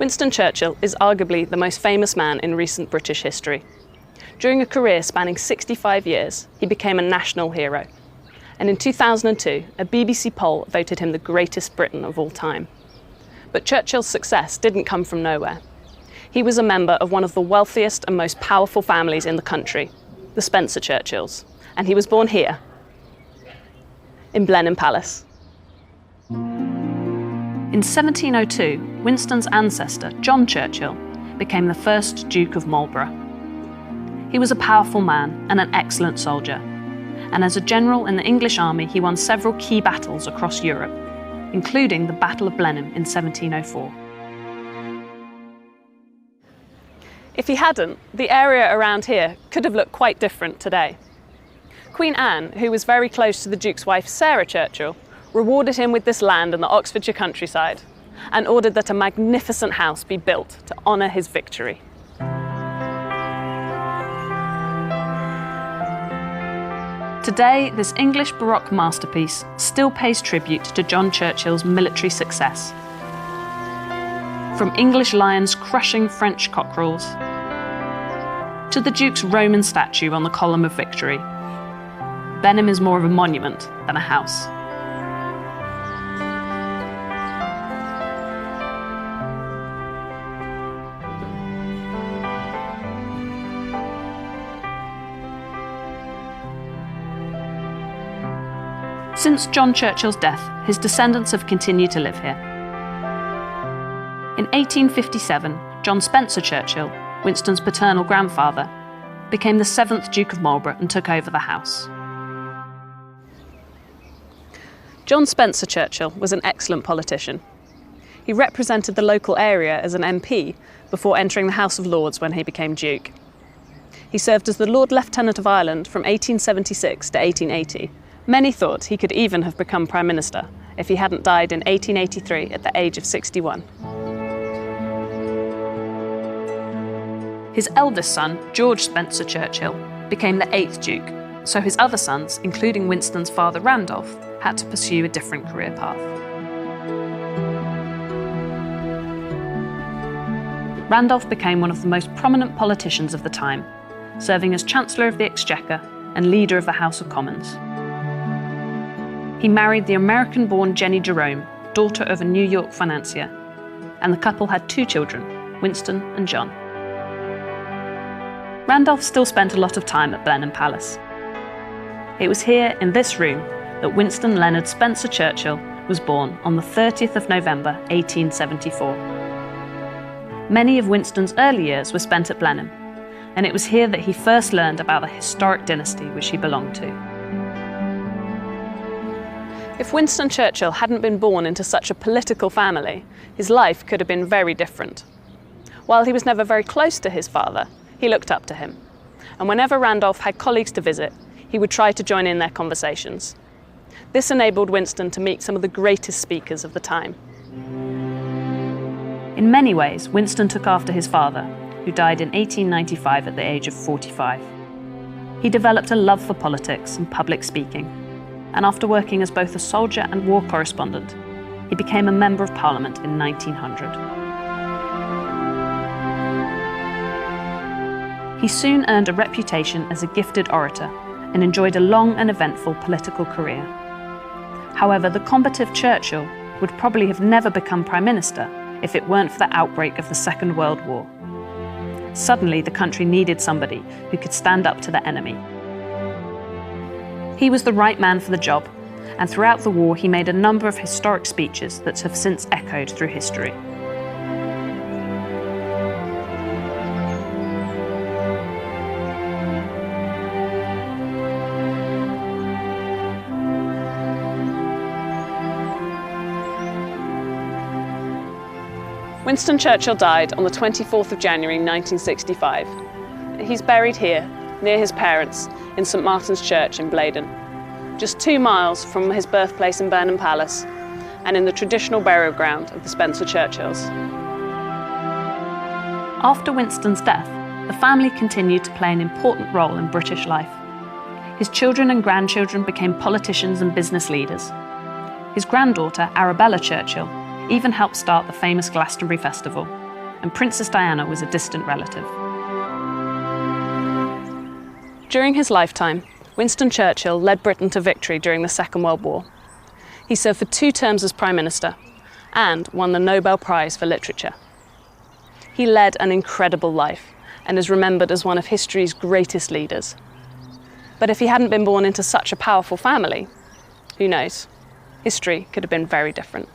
Winston Churchill is arguably the most famous man in recent British history. During a career spanning 65 years, he became a national hero. And in 2002, a BBC poll voted him the greatest Briton of all time. But Churchill's success didn't come from nowhere. He was a member of one of the wealthiest and most powerful families in the country, the Spencer Churchills, and he was born here, in Blenheim Palace. In 1702, Winston's ancestor, John Churchill, became the first Duke of Marlborough. He was a powerful man and an excellent soldier, and as a general in the English army, he won several key battles across Europe, including the Battle of Blenheim in 1704. If he hadn't, the area around here could have looked quite different today. Queen Anne, who was very close to the Duke's wife Sarah Churchill, rewarded him with this land in the Oxfordshire countryside and ordered that a magnificent house be built to honour his victory. Today, this English Baroque masterpiece still pays tribute to John Churchill's military success. From English lions crushing French cockerels to the Duke's Roman statue on the Column of Victory, Blenheim is more of a monument than a house. Since John Churchill's death, his descendants have continued to live here. In 1857, John Spencer Churchill, Winston's paternal grandfather, became the 7th Duke of Marlborough and took over the house. John Spencer Churchill was an excellent politician. He represented the local area as an MP before entering the House of Lords when he became Duke. He served as the Lord Lieutenant of Ireland from 1876 to 1880. Many thought he could even have become Prime Minister if he hadn't died in 1883 at the age of 61. His eldest son, George Spencer Churchill, became the 8th Duke, so his other sons, including Winston's father Randolph, had to pursue a different career path. Randolph became one of the most prominent politicians of the time, serving as Chancellor of the Exchequer and leader of the House of Commons. He married the American-born Jenny Jerome, daughter of a New York financier, and the couple had 2 children, Winston and John. Randolph still spent a lot of time at Blenheim Palace. It was here, in this room, that Winston Leonard Spencer Churchill was born on the 30th of November, 1874. Many of Winston's early years were spent at Blenheim, and it was here that he first learned about the historic dynasty which he belonged to. If Winston Churchill hadn't been born into such a political family, his life could have been very different. While he was never very close to his father, he looked up to him. And whenever Randolph had colleagues to visit, he would try to join in their conversations. This enabled Winston to meet some of the greatest speakers of the time. In many ways, Winston took after his father, who died in 1895 at the age of 45. He developed a love for politics and public speaking, and after working as both a soldier and war correspondent, he became a Member of Parliament in 1900. He soon earned a reputation as a gifted orator and enjoyed a long and eventful political career. However, the combative Churchill would probably have never become Prime Minister if it weren't for the outbreak of the Second World War. Suddenly, the country needed somebody who could stand up to the enemy. He was the right man for the job, and throughout the war he made a number of historic speeches that have since echoed through history. Winston Churchill died on the 24th of January 1965. He's buried here, near his parents, in St Martin's Church in Blaydon, just 2 miles from his birthplace in Blenheim Palace and in the traditional burial ground of the Spencer Churchills. After Winston's death, the family continued to play an important role in British life. His children and grandchildren became politicians and business leaders. His granddaughter, Arabella Churchill, even helped start the famous Glastonbury Festival, and Princess Diana was a distant relative. During his lifetime, Winston Churchill led Britain to victory during the Second World War. He served for 2 terms as Prime Minister and won the Nobel Prize for Literature. He led an incredible life and is remembered as one of history's greatest leaders. But if he hadn't been born into such a powerful family, who knows? History could have been very different.